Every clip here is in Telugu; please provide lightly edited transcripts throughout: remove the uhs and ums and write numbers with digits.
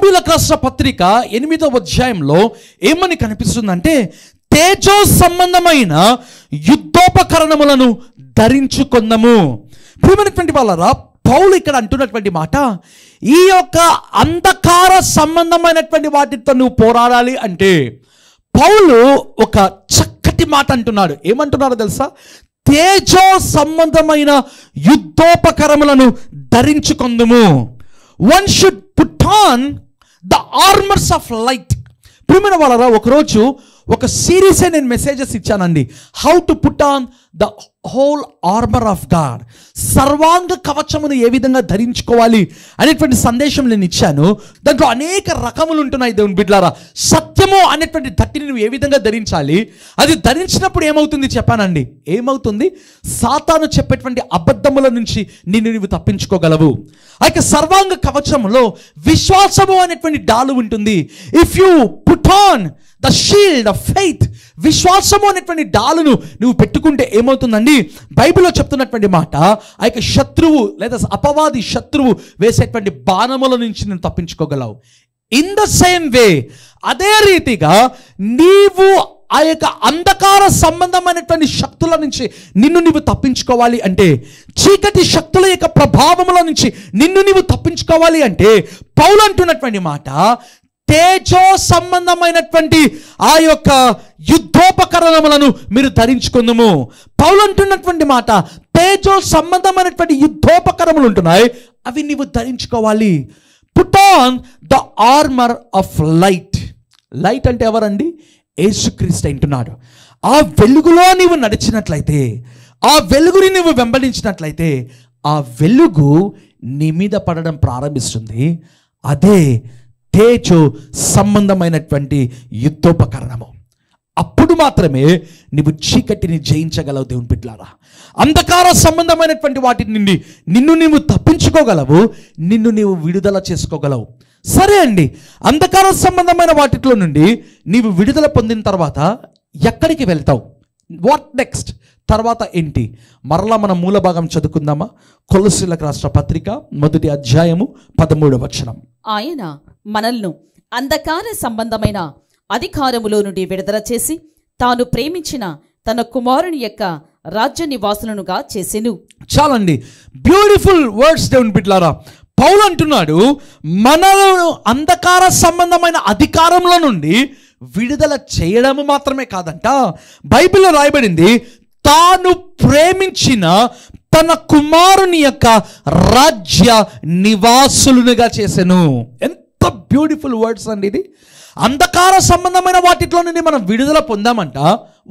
కొరింథీయులకు రాసిన పత్రిక 8వ అధ్యాయంలో ఏమని కనిపిస్తుందంటే, తేజో సంబంధమైన యుద్ధోపకరణములను ధరించుకొందము. ప్రియమైనటువంటి వాళ్ళారా, పౌలు ఇక్కడ అంటున్నటువంటి మాట, ఈ యొక్క అంధకార సంబంధమైనటువంటి వాటితో నువ్వు పోరాడాలి అంటే పౌలు ఒక చక్కటి మాట అంటున్నాడు. ఏమంటున్నాడో తెలుసా? తేజో సంబంధమైన యుద్ధోపకరములను ధరించుకొందుము. One should put on the armours of light. ప్రియమైన వాళ్ళారా, ఒకరోజు ఒక సిరీసే నేను మెసేజెస్ ఇచ్చానండి. How to put on the whole armour of God. సర్వాంగ కవచమును ఏ విధంగా ధరించుకోవాలి అనేటువంటి సందేశం నేను ఇచ్చాను. దాంట్లో అనేక రకములు ఉంటున్నాయి దేవుని బిడ్డలారా. సత్యము అనేటువంటి దట్టిని నువ్వు ఏ విధంగా ధరించాలి, అది ధరించినప్పుడు ఏమవుతుంది చెప్పానండి. ఏమవుతుంది? సాతాను చెప్పేటువంటి అబద్ధముల నుంచి నువ్వు తప్పించుకోగలవు. అయితే సర్వాంగ కవచములో విశ్వాసము అనేటువంటి డాలు ఉంటుంది. If you put on the shield of faith, విశ్వాసము అనేటువంటి డాలును నువ్వు పెట్టుకుంటే ఏమవుతుందండి? బైబిల్లో చెప్తున్నటువంటి మాట, ఆ యొక్క శత్రువు లేదా అపవాది శత్రువు వేసేటువంటి బాణముల నుంచి నేను తప్పించుకోగలవు. ఇన్ ద సేమ్ వే, అదే రీతిగా నీవు ఆ యొక్క అంధకార సంబంధమైనటువంటి శక్తుల నుంచి నీవు తప్పించుకోవాలి అంటే, చీకటి శక్తుల యొక్క ప్రభావముల నుంచి నీవు తప్పించుకోవాలి అంటే, పౌలు అంటున్నటువంటి మాట, తేజో సంబంధమైనటువంటి ఆ యొక్క యుద్ధోపకరణములను మీరు ధరించుకుందుము. పౌలు అంటున్నటువంటి మాట, తేజో సంబంధమైనటువంటి యుద్ధోపకరణములు ఉంటున్నాయి, అవి నీవు ధరించుకోవాలి. Put on the armour of light. Light అంటే ఎవరండి? యేసుక్రీస్తు అంటున్నాడు. ఆ వెలుగులో నీవు నడిచినట్లయితే, ఆ వెలుగుని నువ్వు వెంబడించినట్లయితే, ఆ వెలుగు నీ మీద పడడం ప్రారంభిస్తుంది. అదే తేజో సంబంధమైనటువంటి యుద్ధోపకరణము. అప్పుడు మాత్రమే నీవు చీకటిని జయించగలవు దేవుని బిడ్డలారా. అంధకార సంబంధమైనటువంటి వాటి నుండి నీవు తప్పించుకోగలవు, నీవు విడుదల చేసుకోగలవు. సరే అండి, అంధకార సంబంధమైన వాటిలో నుండి నీవు విడుదల పొందిన తర్వాత ఎక్కడికి వెళ్తావు? What next? తర్వాత ఏంటి? మరలా మన మూల భాగం చదువుకుందామా? కొలస్సీయులకు రాసిన పత్రిక 1వ అధ్యాయము 13వ వచనం. ఆయన మనల్ని అంధకార సంబంధమైన అధికారములో నుండి విడుదల చేసి తాను ప్రేమించిన తన కుమారుని యొక్క రాజ్య నివాసులనుగా చేసెను. చాలండి, బ్యూటిఫుల్ వర్డ్స్ దేవుని బిడ్డలారా. పౌలు అంటున్నాడు, మనలను అంధకార సంబంధమైన అధికారంలో నుండి విడుదల చేయడము మాత్రమే కాదంట, బైబిల్లో రాయబడింది, తాను ప్రేమించిన తన కుమారుని యొక్క రాజ్య నివాసులుగా చేసెను. ఎంత బ్యూటిఫుల్ వర్డ్స్ అండి ఇది. అంధకార సంబంధమైన వాటిలో నుండి మనం విడుదల పొందామంట.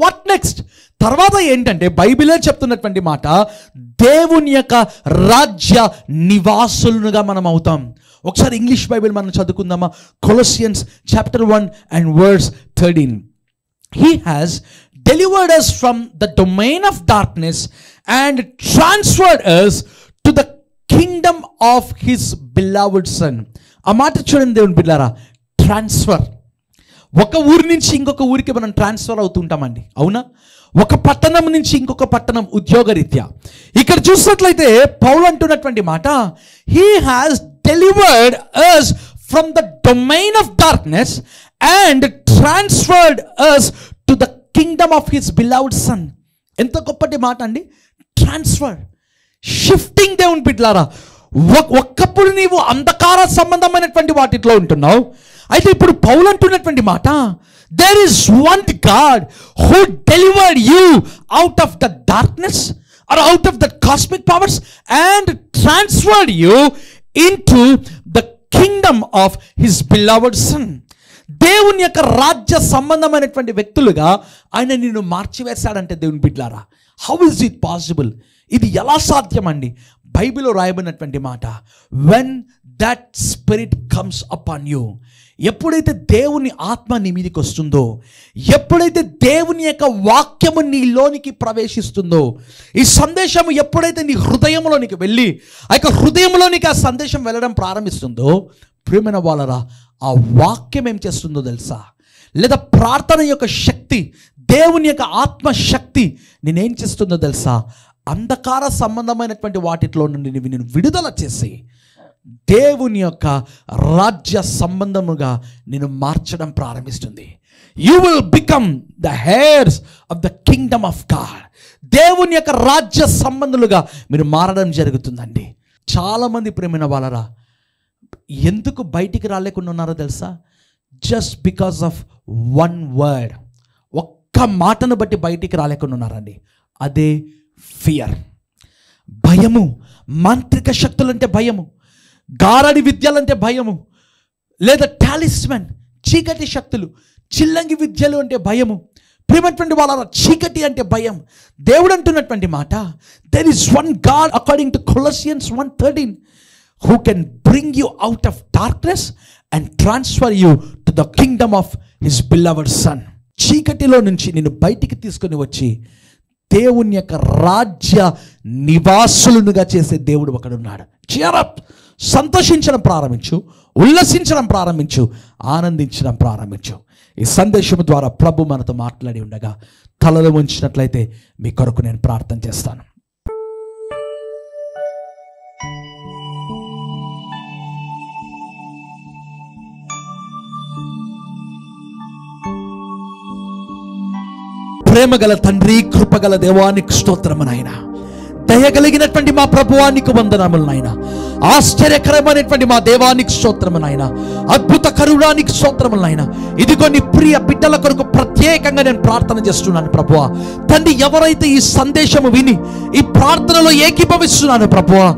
What next? తర్వాత ఏంటంటే బైబిలే చెప్తున్నటువంటి మాట, దేవుని యొక్క రాజ్య నివాసులుగా మనం అవుతాం. ఒకసారి ఇంగ్లీష్ బైబిల్ మనం చదువుకుందామా? Colossians chapter 1 and verse 13. He has delivered us from the domain of darkness and transferred us to the kingdom of his beloved son. ఆ మాట చూడండి దేవుని బిడ్డలారా, ట్రాన్స్ఫర్. ఒక ఊరి నుంచి ఇంకొక ఊరికి మనం ట్రాన్స్ఫర్ అవుతుంటామండి, అవునా? ఒక పట్టణం నుంచి ఇంకొక పట్టణం ఉద్యోగరీత్యా. ఇక్కడ చూసినట్లయితే పౌలు అంటున్నటువంటి మాట, he has delivered us from the domain of darkness and transferred us to the kingdom of his beloved son. ఎంత గొప్పటి మాట అండి! ట్రాన్స్ఫర్, షిఫ్టింగ్ దేవుని బిడ్డలారా. ఒక్కప్పుడు నీవు అంధకార సంబంధమైనటువంటి వాటిలో ఉంటున్నావు, అయితే ఇప్పుడు పౌలు అంటున్నటువంటి మాట, there is one God who delivered you out of the darkness or out of the cosmic powers and transferred you into the kingdom of his beloved son. దేవుని యొక్క రాజ్య సంబంధమైనటువంటి వ్యక్తులుగా ఆయన నిన్ను మార్చివేశాడంటే దేవుని బిడ్డలారా, హౌ ఇస్ ఇట్ పాసిబుల్? ఇది ఎలా సాధ్యం అండి? బైబిల్లో రాయబడినటువంటి మాట, when that spirit comes upon you, ఎప్పుడైతే దేవుని ఆత్మ నీ మీదకి వస్తుందో, ఎప్పుడైతే దేవుని యొక్క వాక్యము నీలోనికి ప్రవేశిస్తుందో, ఈ సందేశం ఎప్పుడైతే నీ హృదయంలోనికి వెళ్ళి ఆ యొక్క హృదయంలోనికి ఆ సందేశం వెళ్ళడం ప్రారంభిస్తుందో, ప్రియమైన వాళ్ళరా, ఆ వాక్యం ఏం చేస్తుందో తెలుసా? లేదా ప్రార్థన యొక్క శక్తి, దేవుని యొక్క ఆత్మశక్తి నేనేం చేస్తుందో తెలుసా? అంధకార సంబంధమైనటువంటి వాటిలో నుండి నేను విడుదల చేసి దేవుని యొక్క రాజ్య సంబంధముగా నేను మార్చడం ప్రారంభిస్తుంది. You will become the hairs of the Kingdom of God. దేవుని యొక్క రాజ్య సంబంధులుగా మీరు మారడం జరుగుతుందండి. చాలామంది ప్రేమైన వాళ్ళరా ఎందుకు బయటికి రాలేకుండా ఉన్నారో తెలుసా? Just because of one word, ఒక్క మాటను బట్టి బయటికి రాలేకుండా ఉన్నారండి. అదే ఫియర్, భయము. మాంత్రిక శక్తులంటే భయము, గారడి విద్యలంటే భయము, లేదా టాలిస్మన్ చీకటి శక్తులు, చిల్లంగి విద్యలు అంటే భయము. ప్రియమైనటువంటి వాళ్ళ చీకటి అంటే భయం. దేవుడు అంటున్నటువంటి మాట, there is one God according to Colossians 1:13 who can bring you out of darkness and transfer you to the kingdom of his beloved son. చీకటిలో నుంచి నిన్ను బయటికి తీసుకొని వచ్చి దేవుని యొక్క రాజ్య నివాసులుగా చేసే దేవుడు ఒకడున్నాడు. చియరప్, సంతోషించడం ప్రారంభించు, ఉల్లసించడం ప్రారంభించు, ఆనందించడం ప్రారంభించు. ఈ సందేశం ద్వారా ప్రభు మనతో మాట్లాడి ఉండగా తలలు ఉంచినట్లయితే మీ కొరకు నేను ప్రార్థన చేస్తాను. ప్రేమగల తండ్రి, కృపగల దేవానికి స్తోత్రము నాయనా. దయగలిగినటువంటి మా ప్రభువానికి వందనములు నాయనా. ఆశ్చర్యకరమైనటువంటి మా దేవానికి స్తోత్రము నాయనా. అద్భుత కరుణానికి స్తోత్రములు నాయనా. ఇదిగో నీ ప్రియ బిడ్డల కొరకు ప్రత్యేకంగా నేను ప్రార్థన చేస్తున్నాను ప్రభువా. తండ్రి, ఎవరైతే ఈ సందేశము విని ఈ ప్రార్థనలో ఏకీభవిస్తున్నాను ప్రభువా,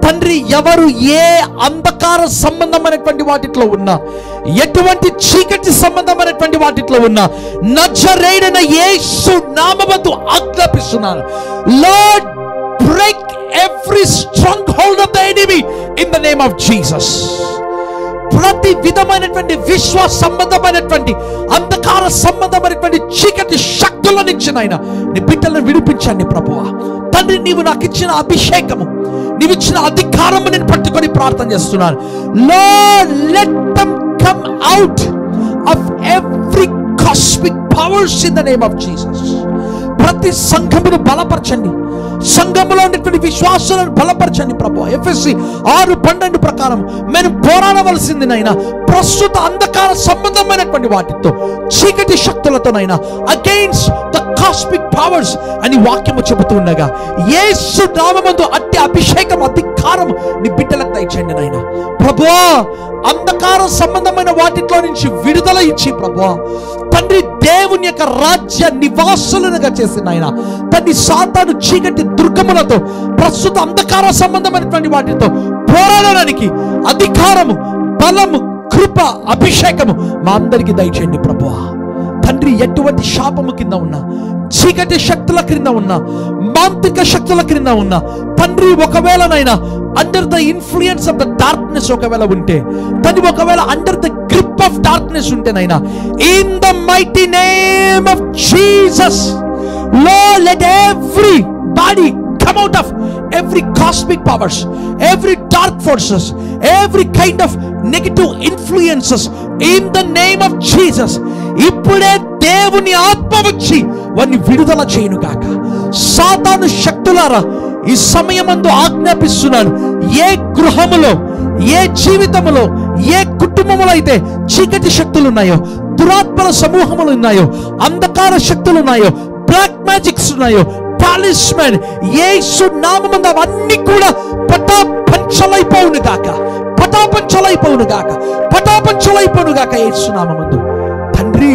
తండ్రి, ఎవరు ఏ అంధకార సంబంధమైనటువంటి వాటిలో ఉన్నా, ఎటువంటి చీకటి సంబంధమైనటువంటి వాటిలో ఉన్నా, నజరేయుడైన యేసు నామముతో ఆజ్ఞాపిస్తున్నాను. Lord, break every stronghold of the enemy in the name of Jesus. ప్రతి విధమైనటువంటి విశ్వాస సంబంధమైనటువంటి అంధకార సంబంధమైనటువంటి చీకటి శక్తుల నుంచి నాయన నీ బిడ్డలను విడిపించండి ప్రభువా. తండ్రి, నీవు నాకు ఇచ్చిన అభిషేకము, నీవు ఇచ్చిన అధికారము నేను పట్టుకొని ప్రార్థన చేస్తున్నాను. Lord, let them come out of every cosmic powers in the name of Jesus. ప్రతి సంఘమును బలపరచండి, సంఘములో ఉన్నటువంటి విశ్వాసాలను బలపరచండి ప్రభువా. ఎఫెసీ 6:12 ప్రకారం మేము పోరాడవలసింది నైనా ప్రస్తుత అంధకార సంబంధమైనటువంటి వాటితో, చీకటి శక్తులతోనైనా, అగైన్స్ ద కాస్మిక్ పవర్స్ అని వాక్యము చెబుతూ ఉండగా యేసు నామముతో అట్టి అభిషేకం, అధికారం నీ బిడ్డలకు దయచేయండి నాయనా. ప్రభువా, అంధకార సంబంధమైన వాటిలో నుంచి విడుదల ఇచ్చి ప్రభువా తండ్రి, దేవుని యొక్క రాజ్య నివాసులుగా చేసిన ఆయన తండ్రి, సాతాను చీకటి దుర్గములతో, ప్రస్తుత అంధకార సంబంధమైనటువంటి వాటితో పోరాడడానికి అధికారము, బలము, కృప, అభిషేకము మా అందరికీ దయచేయండి ప్రభువా. తండ్రి, ఎటువంటి శాపము కింద ఉన్నా, చీకటి శక్తుల క్రింద ఉన్నా, మాంత్రిక శక్తుల క్రింద ఉన్నా తండ్రి, ఒకవేళనైనా under the influence of the darkness ఒకవేళ ఉంటే తండ్రి, ఒకవేళ under the grip of darkness ఉంటేనైనా, in the mighty name of Jesus, Lord, let everybody come out of every cosmic powers, every dark forces, every kind of negative influences in the name of Jesus. ఇప్పుడే దేవుని ఆత్మ వచ్చి వారిని విడుదల చేయును గాక. సాతాను శక్తులారా, ఈ సమయమందు ఆజ్ఞాపిస్తున్నాను, ఏ గృహములో, ఏ జీవితములో, ఏ కుటుంబములో అయితే చీకటి శక్తులు ఉన్నాయో, దురాత్మల సమూహములు ఉన్నాయో, అంధకార శక్తులు ఉన్నాయో, బ్లాక్ మ్యాజిక్స్ ఉన్నాయో, టాలిస్మన్, యేసు నామమున అవన్నీ కూడా పటాపంచలైపోవును గాక, పటాపంచలైపోవును గాక, పటాపంచలైపోవును గాక యేసు నామమున. తండ్రి,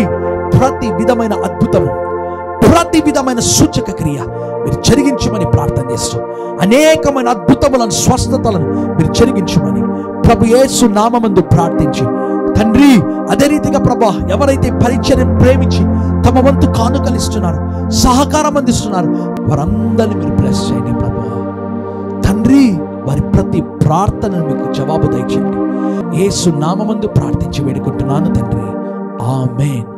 ప్రతి విధమైన అద్భుతము, ప్రతి విధమైన సూచక క్రియ మీరు జరిగించమని ప్రార్థన చేస్తూ, అనేకమైన అద్భుతములను, స్వస్థతలను మీరు జరిగించమని ప్రభు యేసు నామమందు ప్రార్థించి తండ్రి, అదే రీతిగా ప్రభా, ఎవరైతే పరిచర్యను ప్రేమించి తమ వంతు కానుకలిస్తున్నారు, సహకారం అందిస్తున్నారు, వారందరినీ మీరు బ్లెస్ చేయండి ప్రభా. తండ్రి, వారి ప్రతి ప్రార్థనను మీకు జవాబు దయచేయండి. యేసు నామమందు ప్రార్థించి వేడుకుంటున్నాను తండ్రి. ఆమేన్.